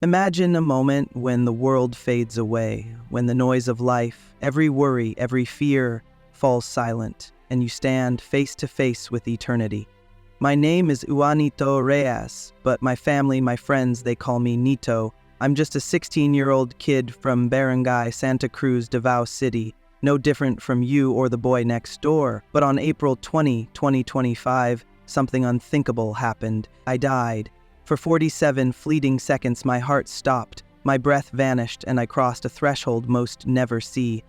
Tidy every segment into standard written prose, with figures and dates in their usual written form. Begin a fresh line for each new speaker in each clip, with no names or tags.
Imagine a moment when the world fades away, when the noise of life, every worry, every fear falls silent, and you stand face to face with eternity. My name is Juanito Reyes, but my family, my friends, they call me Nito. I'm just a 16-year-old kid from Barangay Santa Cruz, Davao City, no different from you or the boy next door. But on April 20, 2025, something unthinkable happened. I died. For 47 fleeting seconds, my heart stopped, my breath vanished, and I crossed a threshold most never see.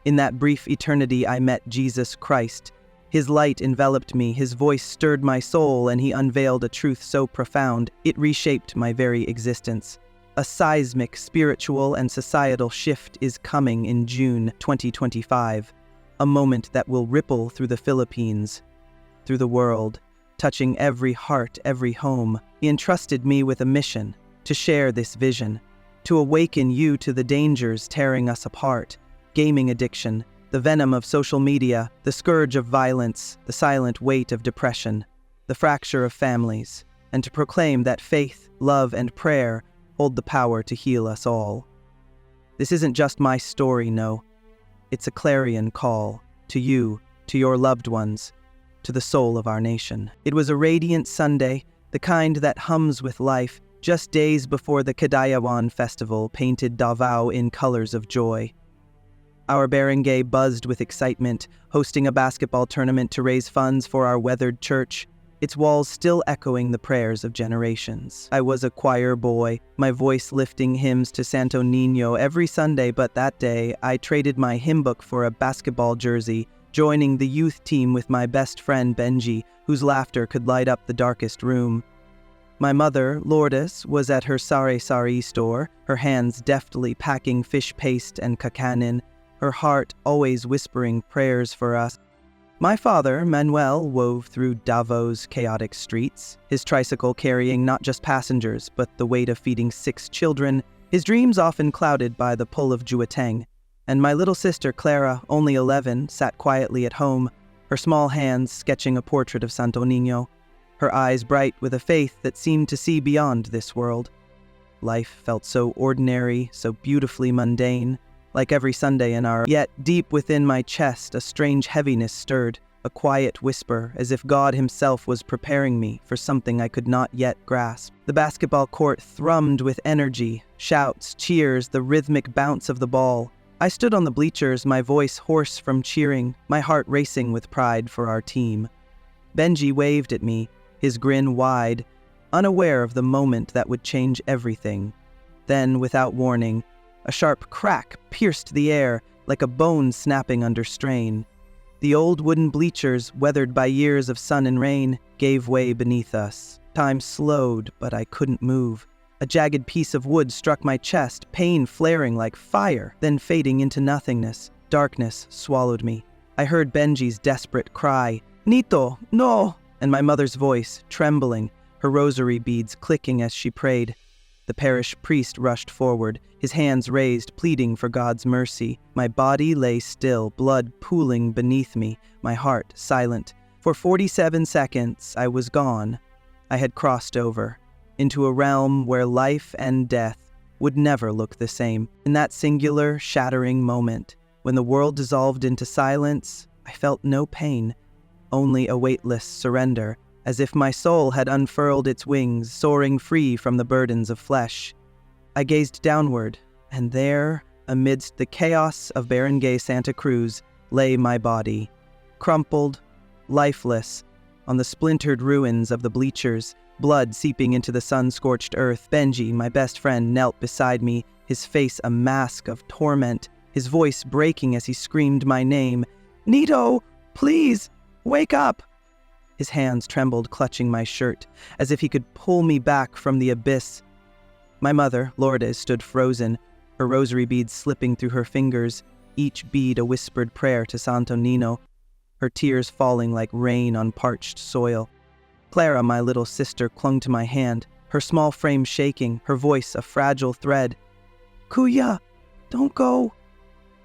In that brief eternity, I met Jesus Christ. His light enveloped me, his voice stirred my soul, and he unveiled a truth so profound, it reshaped my very existence. A seismic spiritual and societal shift is coming in June 2025, a moment that will ripple through the Philippines, through the world, touching every heart, every home. He entrusted me with a mission, to share this vision, to awaken you to the dangers tearing us apart, gaming addiction, the venom of social media, the scourge of violence, the silent weight of depression, the fracture of families, and to proclaim that faith, love, and prayer hold the power to heal us all. This isn't just my story, no. It's a clarion call to you, to your loved ones, to the soul of our nation. It was a radiant Sunday, the kind that hums with life, just days before the Kadayawan festival painted Davao in colors of joy. Our barangay buzzed with excitement, hosting a basketball tournament to raise funds for our weathered church, its walls still echoing the prayers of generations. I was a choir boy, my voice lifting hymns to Santo Niño every Sunday, but that day I traded my hymn book for a basketball jersey, joining the youth team with my best friend Benji, whose laughter could light up the darkest room. My mother, Lourdes, was at her sari-sari store, her hands deftly packing fish paste and kakanin, her heart always whispering prayers for us. My father, Manuel, wove through Davo's chaotic streets, his tricycle carrying not just passengers, but the weight of feeding 6 children, his dreams often clouded by the pull of juateng. And my little sister, Clara, only 11, sat quietly at home, her small hands sketching a portrait of Santo Niño, her eyes bright with a faith that seemed to see beyond this world. Life felt so ordinary, so beautifully mundane, like every Sunday in our... Yet deep within my chest, a strange heaviness stirred, a quiet whisper, as if God himself was preparing me for something I could not yet grasp. The basketball court thrummed with energy, shouts, cheers, the rhythmic bounce of the ball. I stood on the bleachers, my voice hoarse from cheering, my heart racing with pride for our team. Benji waved at me, his grin wide, unaware of the moment that would change everything. Then, without warning, a sharp crack pierced the air like a bone snapping under strain. The old wooden bleachers, weathered by years of sun and rain, gave way beneath us. Time slowed, but I couldn't move. A jagged piece of wood struck my chest, pain flaring like fire, then fading into nothingness. Darkness swallowed me. I heard Benji's desperate cry, "Nito, no!" and my mother's voice, trembling, her rosary beads clicking as she prayed. The parish priest rushed forward, his hands raised, pleading for God's mercy. My body lay still, blood pooling beneath me, my heart silent. For 47 seconds, I was gone. I had crossed over into a realm where life and death would never look the same. In that singular, shattering moment, when the world dissolved into silence, I felt no pain, only a weightless surrender, as if my soul had unfurled its wings, soaring free from the burdens of flesh. I gazed downward, and there, amidst the chaos of Barangay Santa Cruz, lay my body, crumpled, lifeless, on the splintered ruins of the bleachers, blood seeping into the sun-scorched earth. Benji, my best friend, knelt beside me, his face a mask of torment, his voice breaking as he screamed my name. "Nito, please, wake up!" His hands trembled, clutching my shirt, as if he could pull me back from the abyss. My mother, Lourdes, stood frozen, her rosary beads slipping through her fingers, each bead a whispered prayer to Santo Niño, her tears falling like rain on parched soil. Clara, my little sister, clung to my hand, her small frame shaking, her voice a fragile thread. "Kuya, don't go.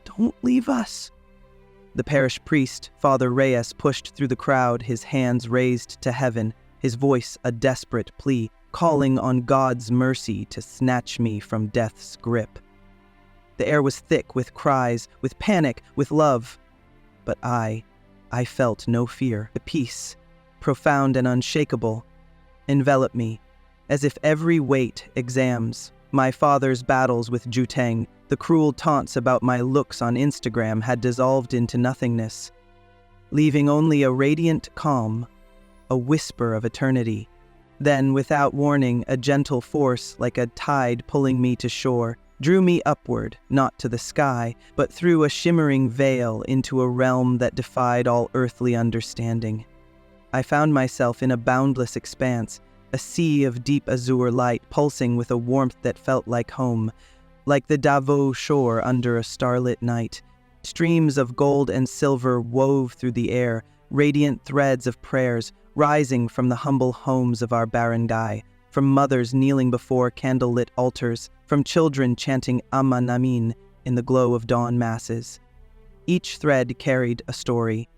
Don't leave us." The parish priest, Father Reyes, pushed through the crowd, his hands raised to heaven, his voice a desperate plea. calling on God's mercy to snatch me from death's grip. The air was thick with cries, with panic, with love. But I felt no fear. The peace, profound and unshakable, enveloped me, as if every weight, exams, my father's battles with Jutang, the cruel taunts about my looks on Instagram had dissolved into nothingness, leaving only a radiant calm, a whisper of eternity. Then, without warning, a gentle force, like a tide pulling me to shore, drew me upward, not to the sky, but through a shimmering veil into a realm that defied all earthly understanding. I found myself in a boundless expanse, a sea of deep azure light pulsing with a warmth that felt like home, like the Davos shore under a starlit night. Streams of gold and silver wove through the air, radiant threads of prayers rising from the humble homes of our barangay, from mothers kneeling before candlelit altars, from children chanting Ama Namin in the glow of dawn masses. Each thread carried a story,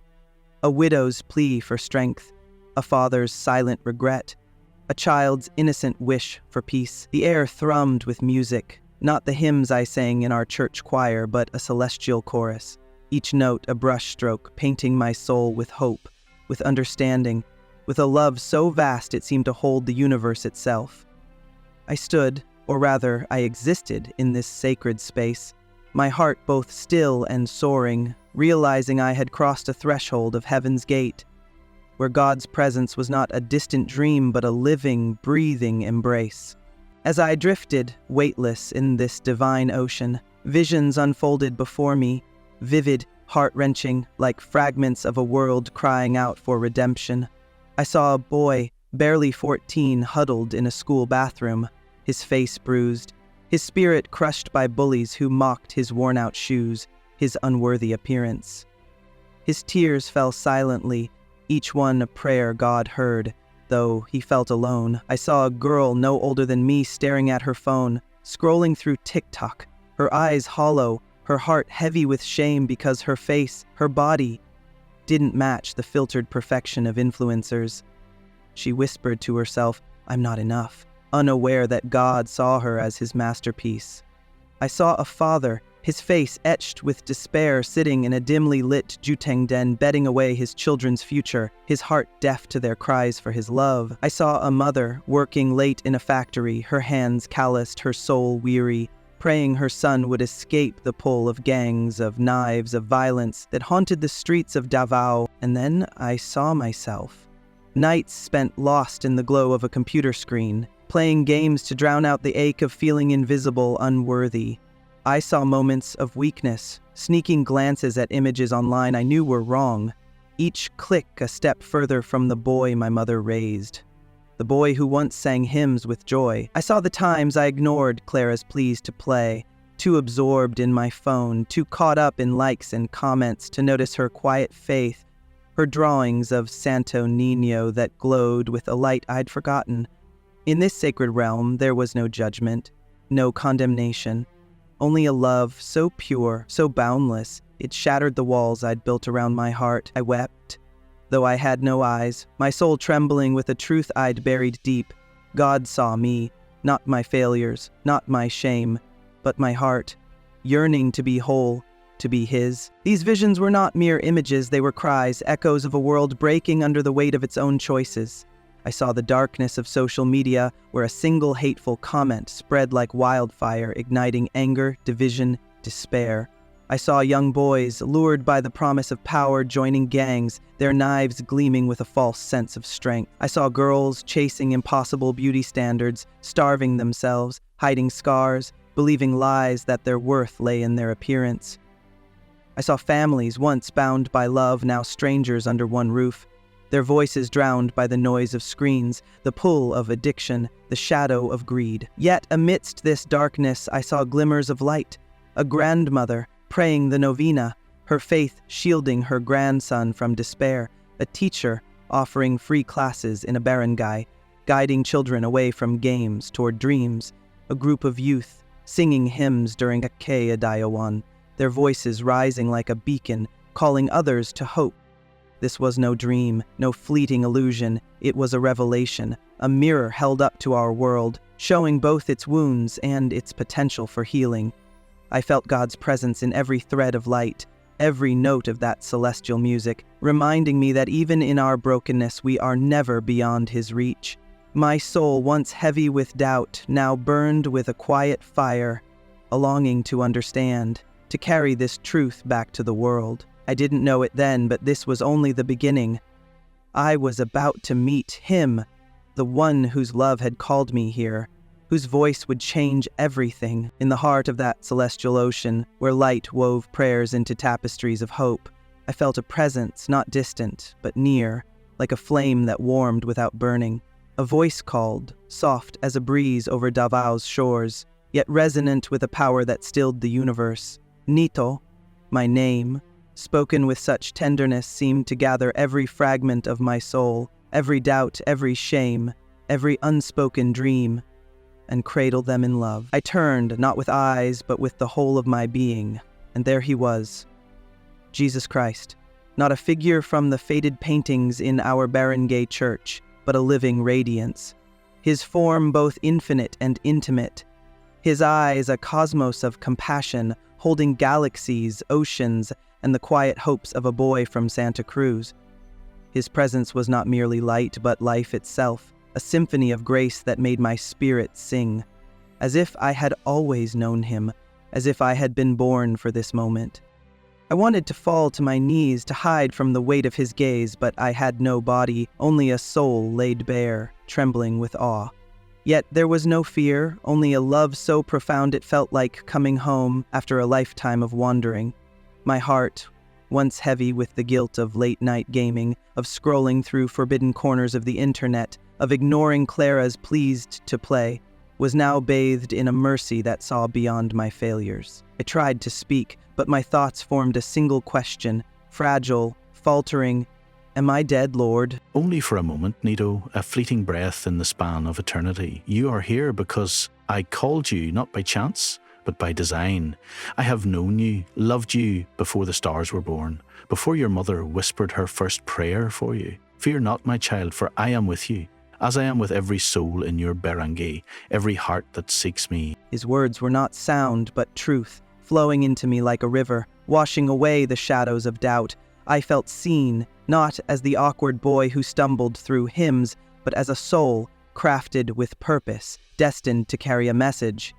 a widow's plea for strength, a father's silent regret, a child's innocent wish for peace. The air thrummed with music, not the hymns I sang in our church choir, but a celestial chorus, each note a brushstroke painting my soul with hope, with understanding, with a love so vast it seemed to hold the universe itself. I stood, or rather, I existed in this sacred space, my heart both still and soaring, realizing I had crossed a threshold of heaven's gate, where God's presence was not a distant dream but a living, breathing embrace. As I drifted, weightless in this divine ocean, visions unfolded before me, vivid, heart-wrenching, like fragments of a world crying out for redemption. I saw a boy, barely 14, huddled in a school bathroom, his face bruised, his spirit crushed by bullies who mocked his worn-out shoes, his unworthy appearance. His tears fell silently, each one a prayer God heard, though he felt alone. I saw a girl no older than me staring at her phone, scrolling through TikTok, her eyes hollow, her heart heavy with shame because her face, her body, didn't match the filtered perfection of influencers. She whispered to herself, "I'm not enough," unaware that God saw her as his masterpiece. I saw a father, his face etched with despair, sitting in a dimly lit juteng den, betting away his children's future, his heart deaf to their cries for his love. I saw a mother, working late in a factory, her hands calloused, her soul weary, praying her son would escape the pull of gangs, of knives, of violence that haunted the streets of Davao. And then I saw myself. Nights spent lost in the glow of a computer screen, playing games to drown out the ache of feeling invisible, unworthy. I saw moments of weakness, sneaking glances at images online I knew were wrong, each click a step further from the boy my mother raised, the boy who once sang hymns with joy. I saw the times I ignored Clara's pleas to play, too absorbed in my phone, too caught up in likes and comments to notice her quiet faith, her drawings of Santo Nino that glowed with a light I'd forgotten. In this sacred realm, there was no judgment, no condemnation, only a love so pure, so boundless, it shattered the walls I'd built around my heart. I wept, though I had no eyes, my soul trembling with a truth I'd buried deep. God saw me, not my failures, not my shame, but my heart, yearning to be whole, to be his. These visions were not mere images, they were cries, echoes of a world breaking under the weight of its own choices. I saw the darkness of social media, where a single hateful comment spread like wildfire, igniting anger, division, despair. I saw young boys, lured by the promise of power, joining gangs, their knives gleaming with a false sense of strength. I saw girls chasing impossible beauty standards, starving themselves, hiding scars, believing lies that their worth lay in their appearance. I saw families, once bound by love, now strangers under one roof, their voices drowned by the noise of screens, the pull of addiction, the shadow of greed. Yet amidst this darkness I saw glimmers of light, a grandmother praying the novena, her faith shielding her grandson from despair, a teacher offering free classes in a barangay, guiding children away from games toward dreams, a group of youth singing hymns during a Kaya Dayawan, their voices rising like a beacon, calling others to hope. This was no dream, no fleeting illusion. It was a revelation, a mirror held up to our world, showing both its wounds and its potential for healing. I felt God's presence in every thread of light, every note of that celestial music, reminding me that even in our brokenness we are never beyond His reach. My soul, once heavy with doubt, now burned with a quiet fire, a longing to understand, to carry this truth back to the world. I didn't know it then, but this was only the beginning. I was about to meet Him, the one whose love had called me here, whose voice would change everything. In the heart of that celestial ocean, where light wove prayers into tapestries of hope, I felt a presence not distant, but near, like a flame that warmed without burning. A voice called, soft as a breeze over Davao's shores, yet resonant with a power that stilled the universe. Nito, my name, spoken with such tenderness, seemed to gather every fragment of my soul, every doubt, every shame, every unspoken dream, and cradle them in love. I turned, not with eyes, but with the whole of my being, and there He was. Jesus Christ, not a figure from the faded paintings in our barangay church, but a living radiance. His form both infinite and intimate. His eyes a cosmos of compassion, holding galaxies, oceans, and the quiet hopes of a boy from Santa Cruz. His presence was not merely light, but life itself, a symphony of grace that made my spirit sing, as if I had always known Him, as if I had been born for this moment. I wanted to fall to my knees to hide from the weight of His gaze, but I had no body, only a soul laid bare, trembling with awe. Yet there was no fear, only a love so profound it felt like coming home after a lifetime of wandering. My heart, once heavy with the guilt of late-night gaming, of scrolling through forbidden corners of the internet, of ignoring Clara's pleased to play, was now bathed in a mercy that saw beyond my failures. I tried to speak, but my thoughts formed a single question, fragile, faltering. Am I dead, Lord?
Only for a moment, Nito, a fleeting breath in the span of eternity. You are here because I called you, not by chance, but by design. I have known you, loved you before the stars were born, before your mother whispered her first prayer for you. Fear not, my child, for I am with you, as I am with every soul in your barangay, every heart that seeks me.
His words were not sound, but truth, flowing into me like a river, washing away the shadows of doubt. I felt seen, not as the awkward boy who stumbled through hymns, but as a soul, crafted with purpose, destined to carry a message.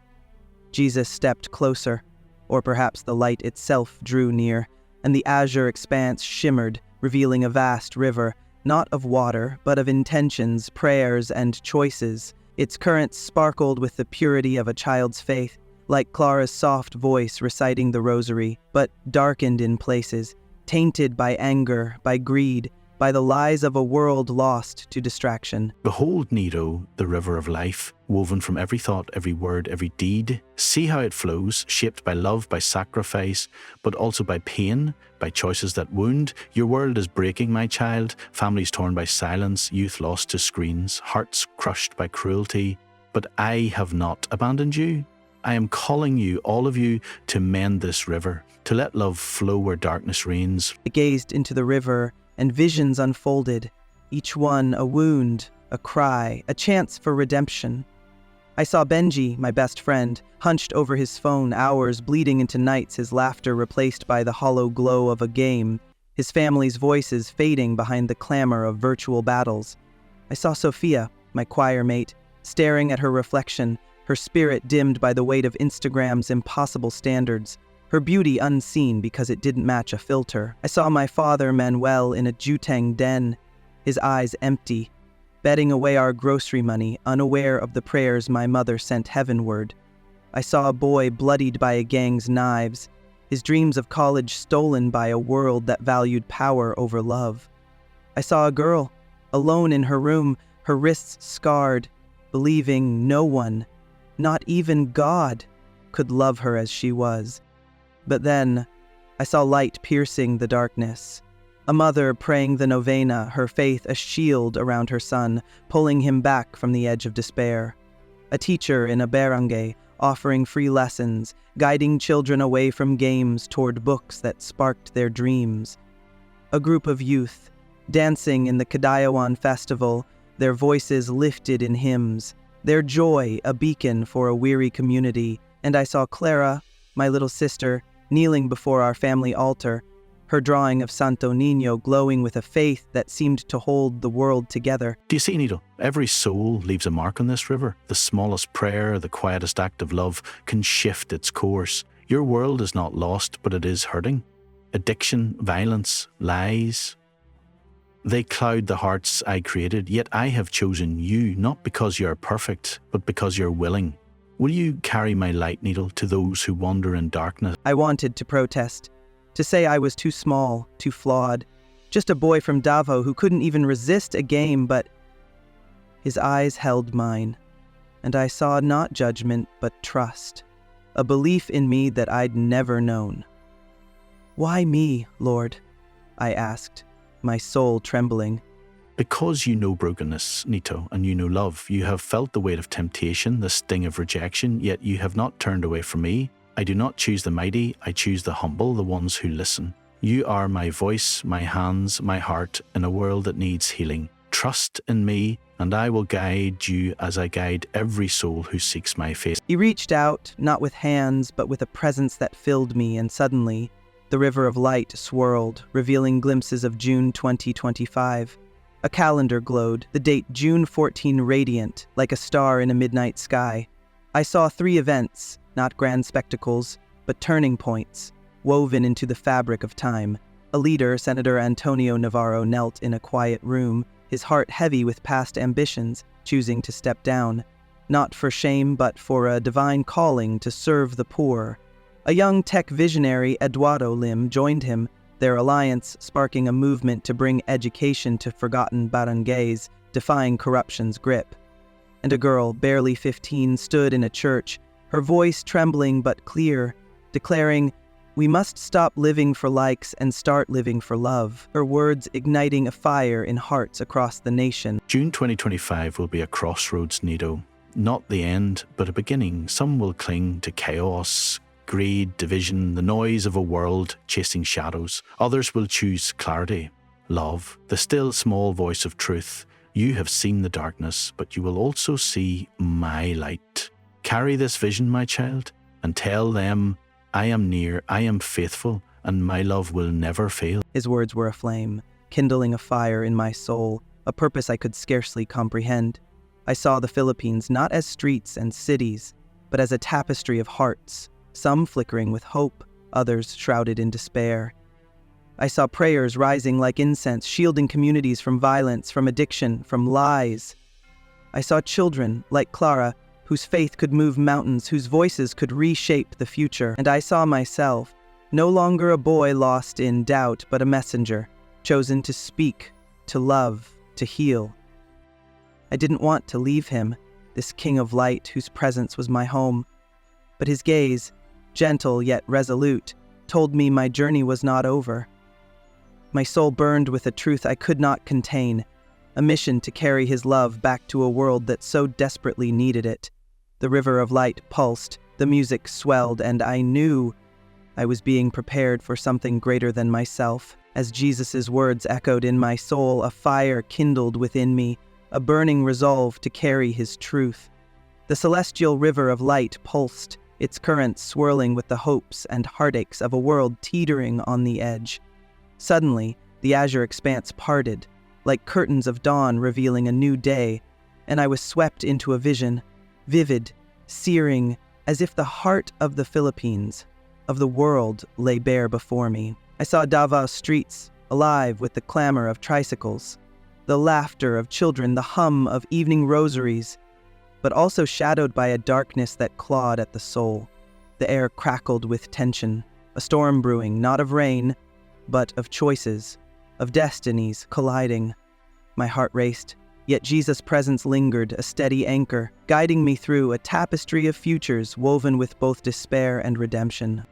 Jesus stepped closer, or perhaps the light itself drew near, and the azure expanse shimmered, revealing a vast river, not of water, but of intentions, prayers, and choices. Its currents sparkled with the purity of a child's faith, like Clara's soft voice reciting the rosary, but darkened in places, tainted by anger, by greed, by the lies of a world lost to distraction.
Behold, Nito, the river of life, woven from every thought, every word, every deed. See how it flows, shaped by love, by sacrifice, but also by pain, by choices that wound. Your world is breaking, my child, families torn by silence, youth lost to screens, hearts crushed by cruelty. But I have not abandoned you. I am calling you, all of you, to mend this river, to let love flow where darkness reigns.
I gazed into the river, and visions unfolded, each one a wound, a cry, a chance for redemption. I saw Benji, my best friend, hunched over his phone, hours bleeding into nights, his laughter replaced by the hollow glow of a game, his family's voices fading behind the clamor of virtual battles. I saw Sophia, my choir mate, staring at her reflection, her spirit dimmed by the weight of Instagram's impossible standards, her beauty unseen because it didn't match a filter. I saw my father, Manuel, in a juteng den, his eyes empty, betting away our grocery money, unaware of the prayers my mother sent heavenward. I saw a boy bloodied by a gang's knives, his dreams of college stolen by a world that valued power over love. I saw a girl, alone in her room, her wrists scarred, believing no one, not even God, could love her as she was. But then, I saw light piercing the darkness. A mother praying the novena, her faith a shield around her son, pulling him back from the edge of despair. A teacher in a barangay, offering free lessons, guiding children away from games toward books that sparked their dreams. A group of youth, dancing in the Kadayawan festival, their voices lifted in hymns, their joy a beacon for a weary community. And I saw Clara, my little sister, kneeling before our family altar, her drawing of Santo Niño glowing with a faith that seemed to hold the world together.
Do you see, Nito? Every soul leaves a mark on this river. The smallest prayer, the quietest act of love can shift its course. Your world is not lost, but it is hurting. Addiction, violence, lies, they cloud the hearts I created, yet I have chosen you, not because you are perfect, but because you're willing. Will you carry my light, Nito, to those who wander in darkness?
I wanted to protest, to say I was too small, too flawed, just a boy from Davao who couldn't even resist a game, but his eyes held mine, and I saw not judgment but trust, a belief in me that I'd never known. "Why me, Lord?" I asked, my soul trembling.
Because you know brokenness, Nito, and you know love. You have felt the weight of temptation, the sting of rejection, yet you have not turned away from me. I do not choose the mighty, I choose the humble, the ones who listen. You are my voice, my hands, my heart, in a world that needs healing. Trust in me, and I will guide you as I guide every soul who seeks my face.
He reached out, not with hands, but with a presence that filled me, and suddenly, the river of light swirled, revealing glimpses of June 2025. A calendar glowed, the date June 14 radiant, like a star in a midnight sky. I saw 3 events, not grand spectacles, but turning points, woven into the fabric of time. A leader, Senator Antonio Navarro, knelt in a quiet room, his heart heavy with past ambitions, choosing to step down, not for shame but for a divine calling to serve the poor. A young tech visionary, Eduardo Lim, joined him, their alliance sparking a movement to bring education to forgotten barangays, defying corruption's grip. And a girl, barely 15, stood in a church, her voice trembling but clear, declaring, "We must stop living for likes and start living for love," her words igniting a fire in hearts across the nation.
June 2025 will be a crossroads, Nito. Not the end, but a beginning. Some will cling to chaos, greed, division, the noise of a world chasing shadows. Others will choose clarity, love, the still small voice of truth. You have seen the darkness, but you will also see my light. Carry this vision, my child, and tell them, I am near, I am faithful, and my love will never fail.
His words were a flame, kindling a fire in my soul, a purpose I could scarcely comprehend. I saw the Philippines not as streets and cities, but as a tapestry of hearts, some flickering with hope, others shrouded in despair. I saw prayers rising like incense, shielding communities from violence, from addiction, from lies. I saw children, like Clara, whose faith could move mountains, whose voices could reshape the future. And I saw myself, no longer a boy lost in doubt, but a messenger, chosen to speak, to love, to heal. I didn't want to leave him, this king of light whose presence was my home. But his gaze, gentle yet resolute, told me my journey was not over. My soul burned with a truth I could not contain, a mission to carry his love back to a world that so desperately needed it. The river of light pulsed, the music swelled, and I knew I was being prepared for something greater than myself. As Jesus' words echoed in my soul, a fire kindled within me, a burning resolve to carry his truth. The celestial river of light pulsed, its currents swirling with the hopes and heartaches of a world teetering on the edge. Suddenly, the azure expanse parted, like curtains of dawn revealing a new day, and I was swept into a vision, vivid, searing, as if the heart of the Philippines, of the world, lay bare before me. I saw Davao streets, alive with the clamor of tricycles, the laughter of children, the hum of evening rosaries, but also shadowed by a darkness that clawed at the soul. The air crackled with tension, a storm brewing, not of rain, but of choices, of destinies colliding. My heart raced, yet Jesus' presence lingered, a steady anchor, guiding me through a tapestry of futures woven with both despair and redemption.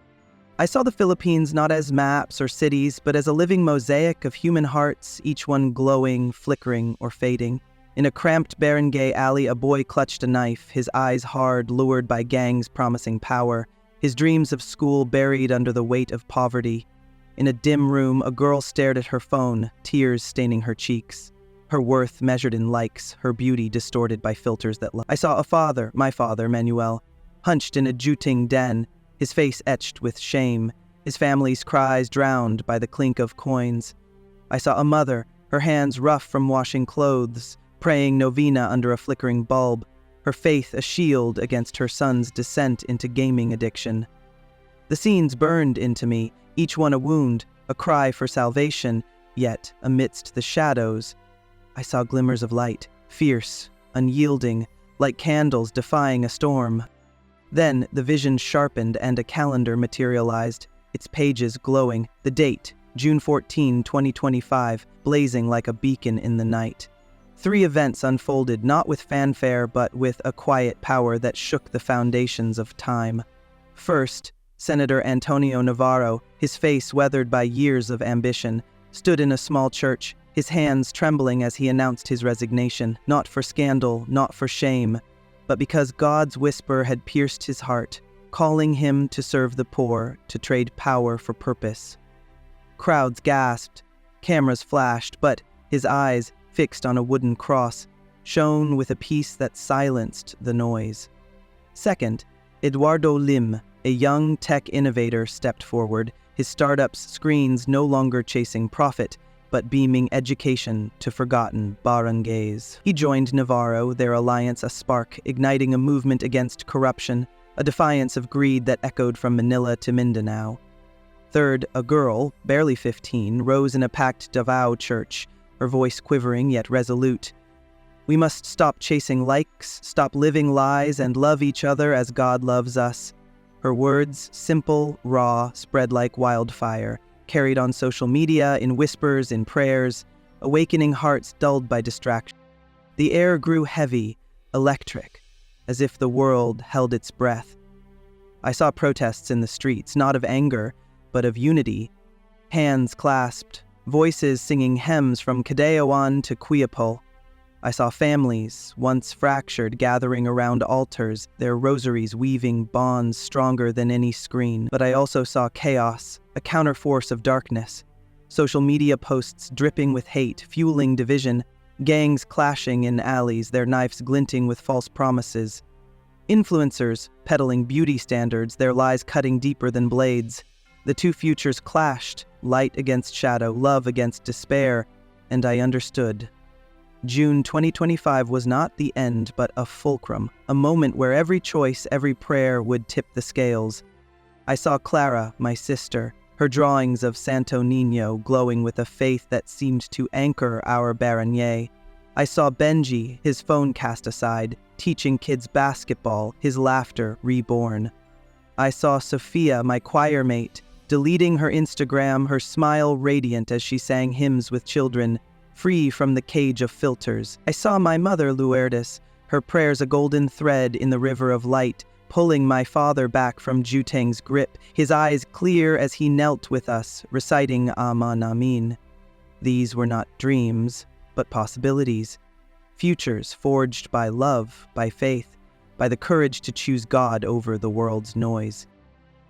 I saw the Philippines not as maps or cities, but as a living mosaic of human hearts, each one glowing, flickering, or fading. In a cramped barangay alley, a boy clutched a knife, his eyes hard, lured by gangs promising power, his dreams of school buried under the weight of poverty. In a dim room, a girl stared at her phone, tears staining her cheeks. Her worth measured in likes, her beauty distorted by filters that lie. I saw a father, my father, Manuel, hunched in a juting den, his face etched with shame, his family's cries drowned by the clink of coins. I saw a mother, her hands rough from washing clothes, praying novena under a flickering bulb, her faith a shield against her son's descent into gaming addiction. The scenes burned into me, each one a wound, a cry for salvation, yet, amidst the shadows, I saw glimmers of light, fierce, unyielding, like candles defying a storm. Then the vision sharpened and a calendar materialized, its pages glowing, the date, June 14, 2025, blazing like a beacon in the night. 3 events unfolded not with fanfare but with a quiet power that shook the foundations of time. First, Senator Antonio Navarro, his face weathered by years of ambition, stood in a small church, his hands trembling as he announced his resignation, not for scandal, not for shame, but because God's whisper had pierced his heart, calling him to serve the poor, to trade power for purpose. Crowds gasped, cameras flashed, but his eyes, fixed on a wooden cross, shone with a peace that silenced the noise. Second, Eduardo Lim, a young tech innovator, stepped forward, his startup's screens no longer chasing profit, but beaming education to forgotten barangays. He joined Navarro, their alliance a spark, igniting a movement against corruption, a defiance of greed that echoed from Manila to Mindanao. Third, a girl, barely 15, rose in a packed Davao church, her voice quivering yet resolute. We must stop chasing likes, stop living lies, and love each other as God loves us. Her words, simple, raw, spread like wildfire, carried on social media, in whispers, in prayers, awakening hearts dulled by distraction. The air grew heavy, electric, as if the world held its breath. I saw protests in the streets, not of anger, but of unity. Hands clasped, voices singing hymns from Cadayawan to Quiapo. I saw families, once fractured, gathering around altars, their rosaries weaving bonds stronger than any screen. But I also saw chaos, a counterforce of darkness. Social media posts dripping with hate, fueling division, gangs clashing in alleys, their knives glinting with false promises. Influencers peddling beauty standards, their lies cutting deeper than blades. The two futures clashed, light against shadow, love against despair, and I understood. June 2025 was not the end, but a fulcrum, a moment where every choice, every prayer would tip the scales. I saw Clara, my sister, her drawings of Santo Niño glowing with a faith that seemed to anchor our barangay. I saw Benji, his phone cast aside, teaching kids basketball, his laughter reborn. I saw Sophia, my choir mate, deleting her Instagram, her smile radiant as she sang hymns with children, free from the cage of filters. I saw my mother, Lourdes, her prayers a golden thread in the river of light, pulling my father back from Juteng's grip, his eyes clear as he knelt with us, reciting Aman Amin. These were not dreams, but possibilities. Futures forged by love, by faith, by the courage to choose God over the world's noise.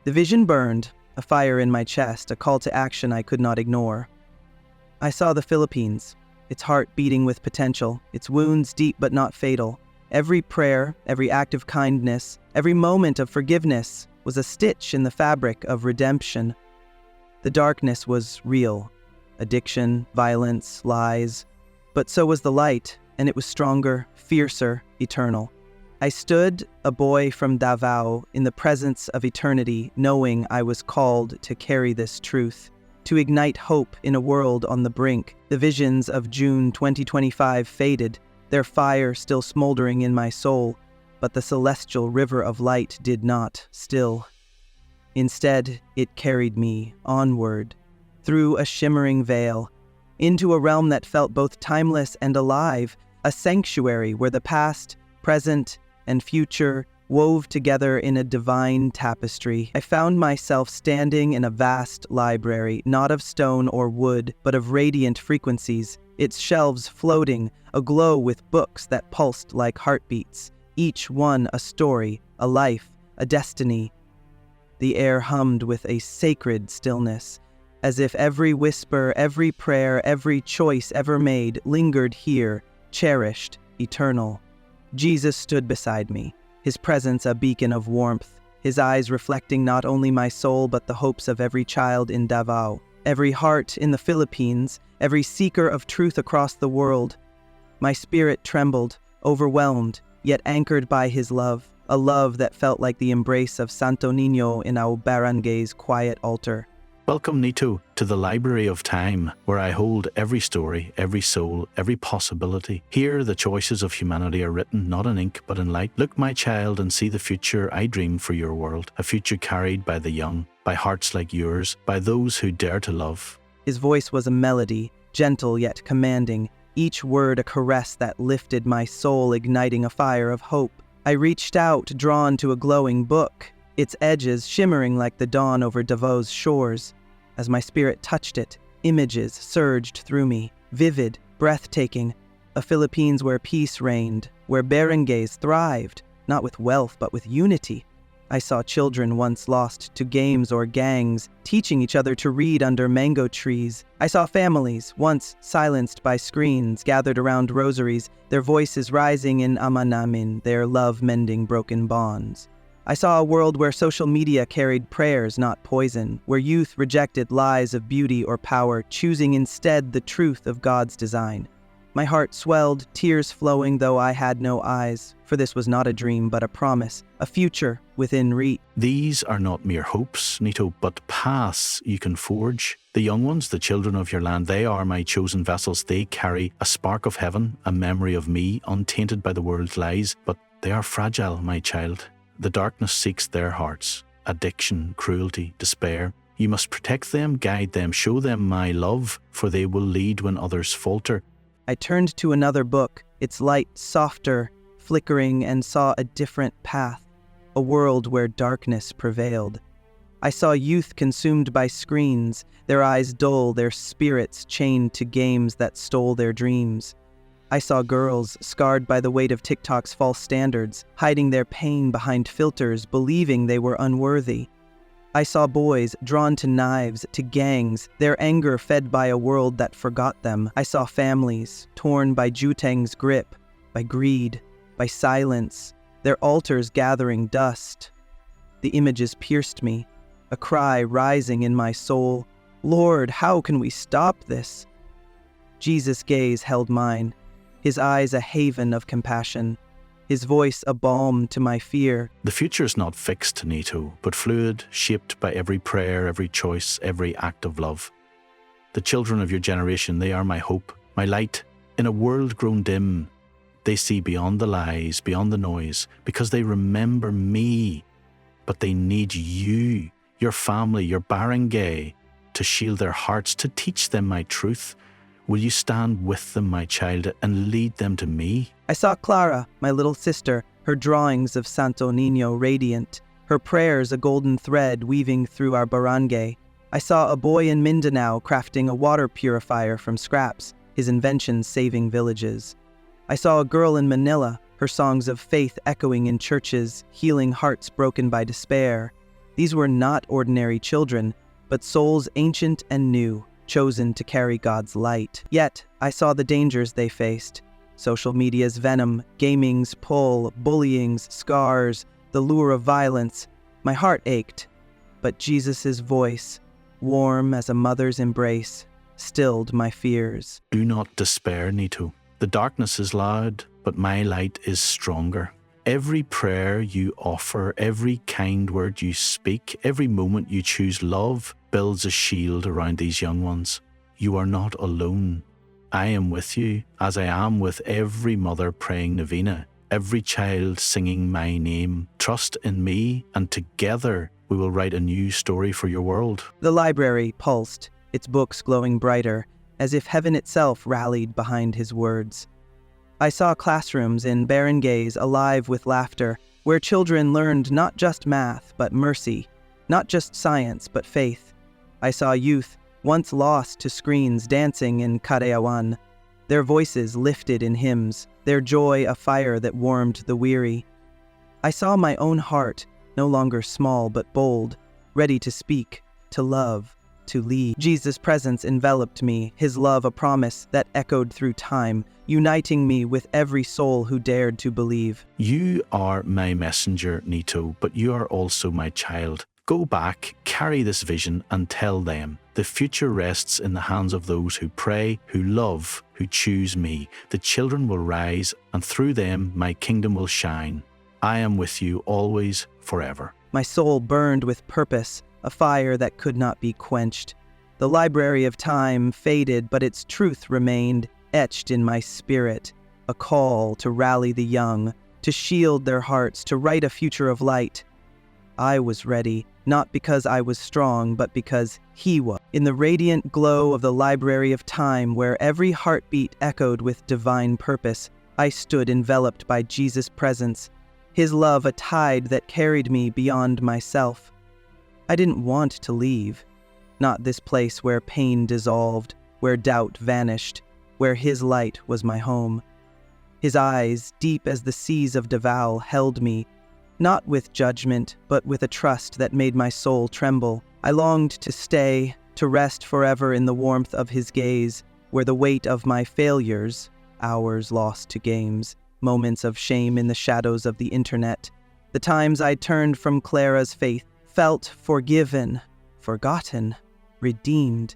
The vision burned, a fire in my chest, a call to action I could not ignore. I saw the Philippines, its heart beating with potential, its wounds deep but not fatal. Every prayer, every act of kindness, every moment of forgiveness was a stitch in the fabric of redemption. The darkness was real. Addiction, violence, lies. But so was the light, and it was stronger, fiercer, eternal. I stood, a boy from Davao, in the presence of eternity, knowing I was called to carry this truth, to ignite hope in a world on the brink. The visions of June 2025 faded, their fire still smoldering in my soul, but the celestial river of light did not still. Instead, it carried me onward, through a shimmering veil, into a realm that felt both timeless and alive, a sanctuary where the past, present, and future wove together in a divine tapestry. I found myself standing in a vast library, not of stone or wood, but of radiant frequencies, its shelves floating, aglow with books that pulsed like heartbeats, each one a story, a life, a destiny. The air hummed with a sacred stillness, as if every whisper, every prayer, every choice ever made lingered here, cherished, eternal. Jesus stood beside me, his presence a beacon of warmth, his eyes reflecting not only my soul but the hopes of every child in Davao, every heart in the Philippines, every seeker of truth across the world. My spirit trembled, overwhelmed, yet anchored by his love, a love that felt like the embrace of Santo Nino in our barangay's quiet altar.
Welcome, Nito, to the library of time, where I hold every story, every soul, every possibility. Here, the choices of humanity are written not in ink, but in light. Look, my child, and see the future I dream for your world, a future carried by the young, by hearts like yours, by those who dare to love.
His voice was a melody, gentle yet commanding, each word a caress that lifted my soul, igniting a fire of hope. I reached out, drawn to a glowing book, its edges shimmering like the dawn over Davo's shores. As my spirit touched it, images surged through me, vivid, breathtaking, a Philippines where peace reigned, where barangays thrived, not with wealth but with unity. I saw children once lost to games or gangs, teaching each other to read under mango trees. I saw families, once silenced by screens, gathered around rosaries, their voices rising in Ama Namin, their love mending broken bonds. I saw a world where social media carried prayers, not poison, where youth rejected lies of beauty or power, choosing instead the truth of God's design. My heart swelled, tears flowing though I had no eyes, for this was not a dream but a promise, a future within reach.
These are not mere hopes, Nito, but paths you can forge. The young ones, the children of your land, they are my chosen vessels. They carry a spark of heaven, a memory of me, untainted by the world's lies, but they are fragile, my child. The darkness seeks their hearts, addiction, cruelty, despair. You must protect them, guide them, show them my love, for they will lead when others falter.
I turned to another book, its light softer, flickering, and saw a different path, a world where darkness prevailed. I saw youth consumed by screens, their eyes dull, their spirits chained to games that stole their dreams. I saw girls scarred by the weight of TikTok's false standards, hiding their pain behind filters, believing they were unworthy. I saw boys drawn to knives, to gangs, their anger fed by a world that forgot them. I saw families torn by juteng's grip, by greed, by silence, their altars gathering dust. The images pierced me, a cry rising in my soul. Lord, how can we stop this? Jesus' gaze held mine, his eyes a haven of compassion, his voice a balm to my fear.
The future is not fixed, Nito, but fluid, shaped by every prayer, every choice, every act of love. The children of your generation, they are my hope, my light. In a world grown dim, they see beyond the lies, beyond the noise, because they remember me. But they need you, your family, your barangay, to shield their hearts, to teach them my truth. Will you stand with them, my child, and lead them to me?
I saw Clara, my little sister, her drawings of Santo Nino radiant, her prayers a golden thread weaving through our barangay. I saw a boy in Mindanao crafting a water purifier from scraps, his inventions saving villages. I saw a girl in Manila, her songs of faith echoing in churches, healing hearts broken by despair. These were not ordinary children, but souls ancient and new, chosen to carry God's light. Yet, I saw the dangers they faced. Social media's venom, gaming's pull, bullying's scars, the lure of violence. My heart ached, but Jesus' voice, warm as a mother's embrace, stilled my fears.
Do not despair, Nito. The darkness is loud, but my light is stronger. Every prayer you offer, every kind word you speak, every moment you choose love, builds a shield around these young ones. You are not alone. I am with you, as I am with every mother praying novena, every child singing my name. Trust in me, and together we will write a new story for your world.
The library pulsed, its books glowing brighter, as if heaven itself rallied behind his words. I saw classrooms in barangays alive with laughter, where children learned not just math, but mercy, not just science, but faith. I saw youth, once lost to screens, dancing in Karayawan, their voices lifted in hymns, their joy a fire that warmed the weary. I saw my own heart, no longer small but bold, ready to speak, to love, to leave. Jesus' presence enveloped me, his love a promise that echoed through time, uniting me with every soul who dared to believe.
You are my messenger, Nito, but you are also my child. Go back, carry this vision, and tell them, the future rests in the hands of those who pray, who love, who choose me. The children will rise, and through them my kingdom will shine. I am with you always, forever.
My soul burned with purpose, a fire that could not be quenched. The library of time faded, but its truth remained, etched in my spirit. A call to rally the young, to shield their hearts, to write a future of light. I was ready, not because I was strong, but because he was. In the radiant glow of the library of time, where every heartbeat echoed with divine purpose, I stood enveloped by Jesus' presence, his love a tide that carried me beyond myself. I didn't want to leave. Not this place where pain dissolved, where doubt vanished, where his light was my home. His eyes, deep as the seas of Davao, held me, not with judgment, but with a trust that made my soul tremble. I longed to stay, to rest forever in the warmth of his gaze, where the weight of my failures, hours lost to games, moments of shame in the shadows of the internet, the times I turned from Clara's faith, felt forgiven, forgotten, redeemed.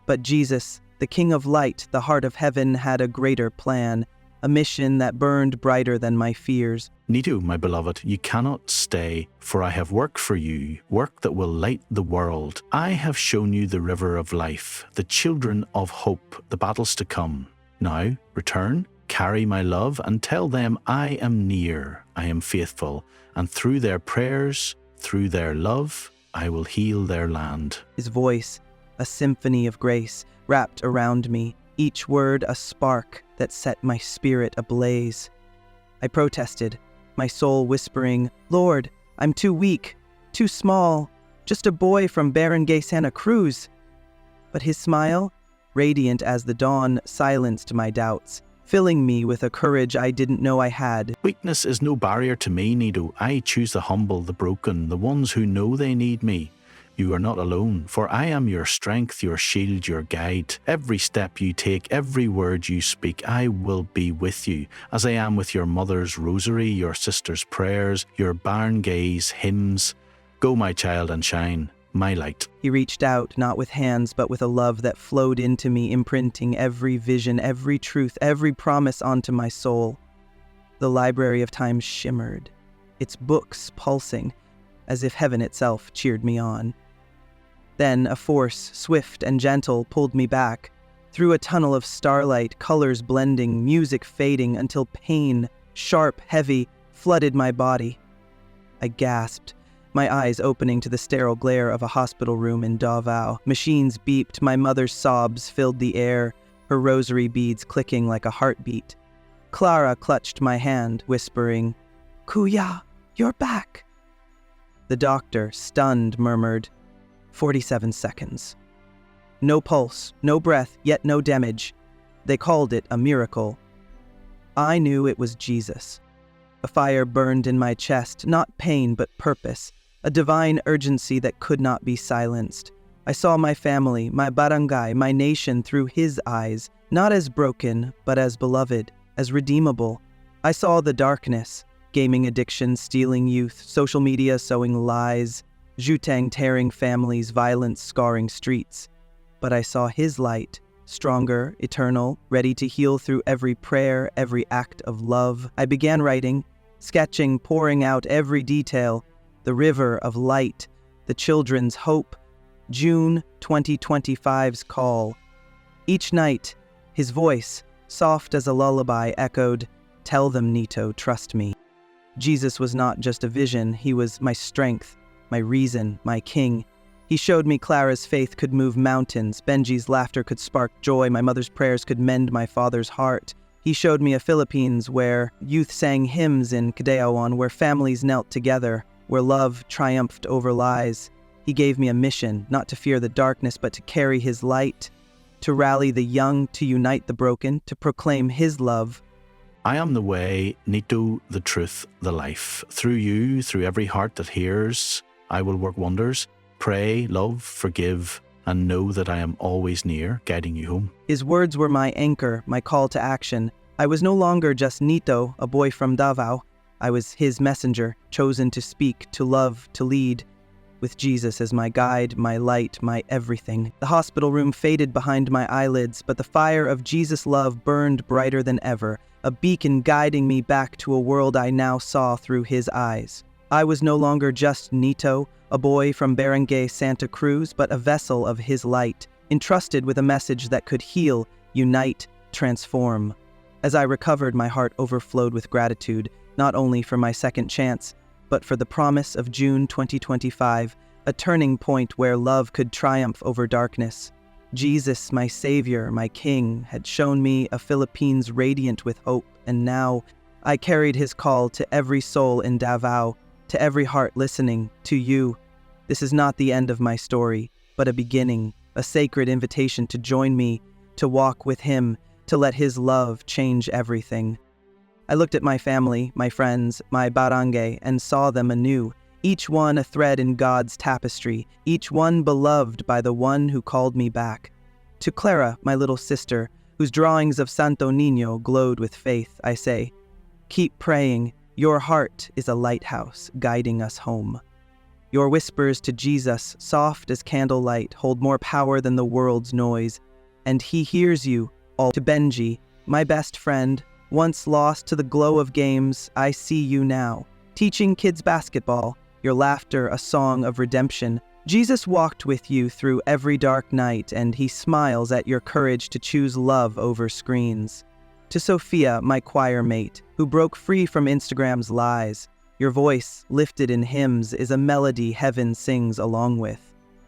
But Jesus, the King of Light, the heart of heaven, had a greater plan, a mission that burned brighter than my fears.
Nito, my beloved, you cannot stay, for I have work for you, work that will light the world. I have shown you the river of life, the children of hope, the battles to come. Now, return, carry my love, and tell them I am near, I am faithful, and through their prayers, through their love, I will heal their land.
His voice, a symphony of grace, wrapped around me, each word a spark that set my spirit ablaze. I protested, my soul whispering, "Lord, I'm too weak, too small, just a boy from Barangay Santa Cruz." But his smile, radiant as the dawn, silenced my doubts, filling me with a courage I didn't know I had.
Weakness is no barrier to me, Nito. I choose the humble, the broken, the ones who know they need me. You are not alone, for I am your strength, your shield, your guide. Every step you take, every word you speak, I will be with you, as I am with your mother's rosary, your sister's prayers, your barangays hymns. Go, my child, and shine, my light.
He reached out, not with hands, but with a love that flowed into me, imprinting every vision, every truth, every promise onto my soul. The library of time shimmered, its books pulsing, as if heaven itself cheered me on. Then a force, swift and gentle, pulled me back, through a tunnel of starlight, colors blending, music fading, until pain, sharp, heavy, flooded my body. I gasped, my eyes opening to the sterile glare of a hospital room in Davao. Machines beeped, my mother's sobs filled the air, her rosary beads clicking like a heartbeat. Clara clutched my hand, whispering, "Kuya, you're back." The doctor, stunned, murmured, 47 seconds. No pulse, no breath, yet no damage. They called it a miracle. I knew it was Jesus. A fire burned in my chest, not pain but purpose, a divine urgency that could not be silenced. I saw my family, my barangay, my nation through his eyes, not as broken, but as beloved, as redeemable. I saw the darkness, gaming addiction stealing youth, social media sowing lies, Jutang tearing families, violence scarring streets. But I saw his light, stronger, eternal, ready to heal through every prayer, every act of love. I began writing, sketching, pouring out every detail, the river of light, the children's hope, June 2025's call. Each night, his voice, soft as a lullaby, echoed, "Tell them, Nito, trust me." Jesus was not just a vision, he was my strength, my reason, my king. He showed me Clara's faith could move mountains, Benji's laughter could spark joy, my mother's prayers could mend my father's heart. He showed me a Philippines where youth sang hymns in Cadeawan, where families knelt together, where love triumphed over lies. He gave me a mission, not to fear the darkness, but to carry his light, to rally the young, to unite the broken, to proclaim his love.
I am the way, Nito, the truth, the life. Through you, through every heart that hears, I will work wonders. Pray, love, forgive, and know that I am always near, guiding you home.
His words were my anchor, my call to action. I was no longer just Nito, a boy from Davao. I was his messenger, chosen to speak, to love, to lead, with Jesus as my guide, my light, my everything. The hospital room faded behind my eyelids, but the fire of Jesus' love burned brighter than ever, a beacon guiding me back to a world I now saw through his eyes. I was no longer just Nito, a boy from Barangay Santa Cruz, but a vessel of his light, entrusted with a message that could heal, unite, transform. As I recovered, my heart overflowed with gratitude, not only for my second chance, but for the promise of June 2025, a turning point where love could triumph over darkness. Jesus, my Savior, my King, had shown me a Philippines radiant with hope, and now I carried his call to every soul in Davao, to every heart listening, to you. This is not the end of my story, but a beginning, a sacred invitation to join me, to walk with him, to let his love change everything. I looked at my family, my friends, my barangay, and saw them anew, each one a thread in God's tapestry, each one beloved by the one who called me back. To Clara, my little sister, whose drawings of Santo Niño glowed with faith, I say, keep praying. Your heart is a lighthouse guiding us home. Your whispers to Jesus, soft as candlelight, hold more power than the world's noise, and he hears you. All to Benji, my best friend, once lost to the glow of games, I see you now, teaching kids basketball, your laughter a song of redemption. Jesus walked with you through every dark night, and he smiles at your courage to choose love over screens. To Sophia, my choir mate, who broke free from Instagram's lies, your voice, lifted in hymns, is a melody heaven sings along with.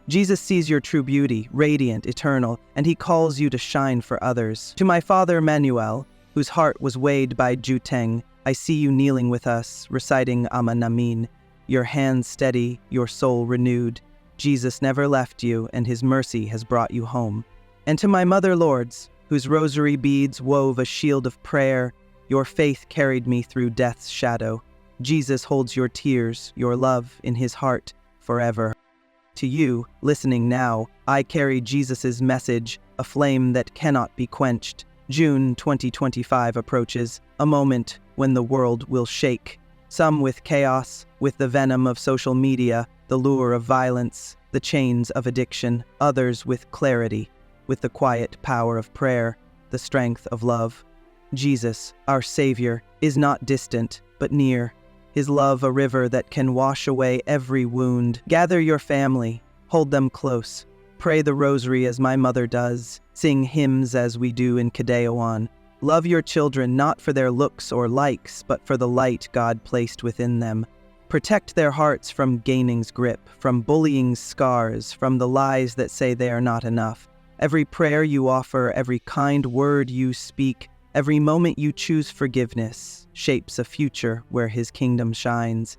Jesus sees your true beauty, radiant, eternal, and he calls you to shine for others. To my father Manuel, whose heart was weighed by Juteng, I see you kneeling with us, reciting Ama Namin, your hands steady, your soul renewed. Jesus never left you, and his mercy has brought you home. And to my mother lords, whose rosary beads wove a shield of prayer, your faith carried me through death's shadow. Jesus holds your tears, your love in his heart forever. To you, listening now, I carry Jesus' message, a flame that cannot be quenched. June 2025 approaches, a moment when the world will shake. Some with chaos, with the venom of social media, the lure of violence, the chains of addiction. Others with clarity, with the quiet power of prayer, the strength of love. Jesus, our Savior, is not distant, but near. His love a river that can wash away every wound. Gather your family, hold them close. Pray the rosary as my mother does. Sing hymns as we do in Cadeoan. Love your children not for their looks or likes, but for the light God placed within them. Protect their hearts from gaining's grip, from bullying's scars, from the lies that say they are not enough. Every prayer you offer, every kind word you speak, every moment you choose forgiveness, shapes a future where his kingdom shines.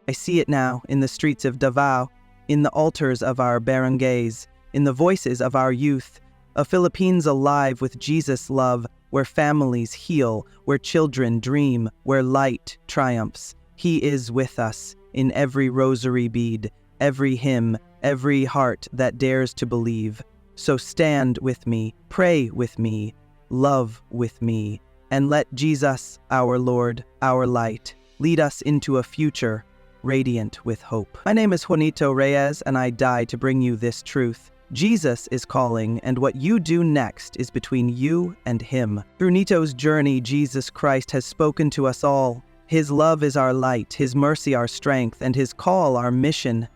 I see it now in the streets of Davao, in the altars of our barangays, in the voices of our youth, a Philippines alive with Jesus' love, where families heal, where children dream, where light triumphs. He is with us in every rosary bead, every hymn, every heart that dares to believe. So stand with me, pray with me, love with me, and let Jesus, our Lord, our light, lead us into a future radiant with hope. My name is Juanito Reyes, and I die to bring you this truth. Jesus is calling, and what you do next is between you and him. Through Nito's journey, Jesus Christ has spoken to us all. His love is our light, his mercy our strength, and his call our mission.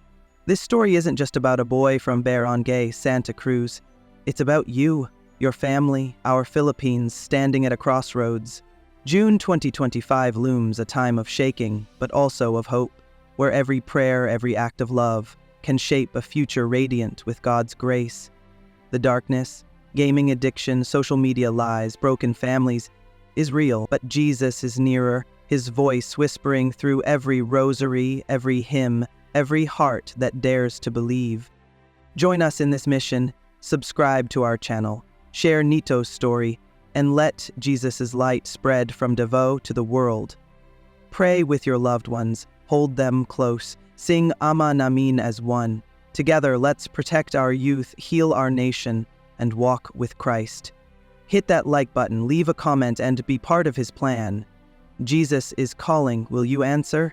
This story isn't just about a boy from Barangay Santa Cruz. It's about you, your family, our Philippines standing at a crossroads. June 2025 looms, a time of shaking, but also of hope, where every prayer, every act of love can shape a future radiant with God's grace. The darkness, gaming addiction, social media lies, broken families is real, but Jesus is nearer, his voice whispering through every rosary, every hymn, every heart that dares to believe. Join us in this mission, subscribe to our channel, share Nito's story, and let Jesus' light spread from Davao to the world. Pray with your loved ones, hold them close, sing Ama Namin as one, Together, let's protect our youth, heal our nation, and walk with Christ. Hit that like button, leave a comment, and be part of his plan. Jesus is calling. Will you answer?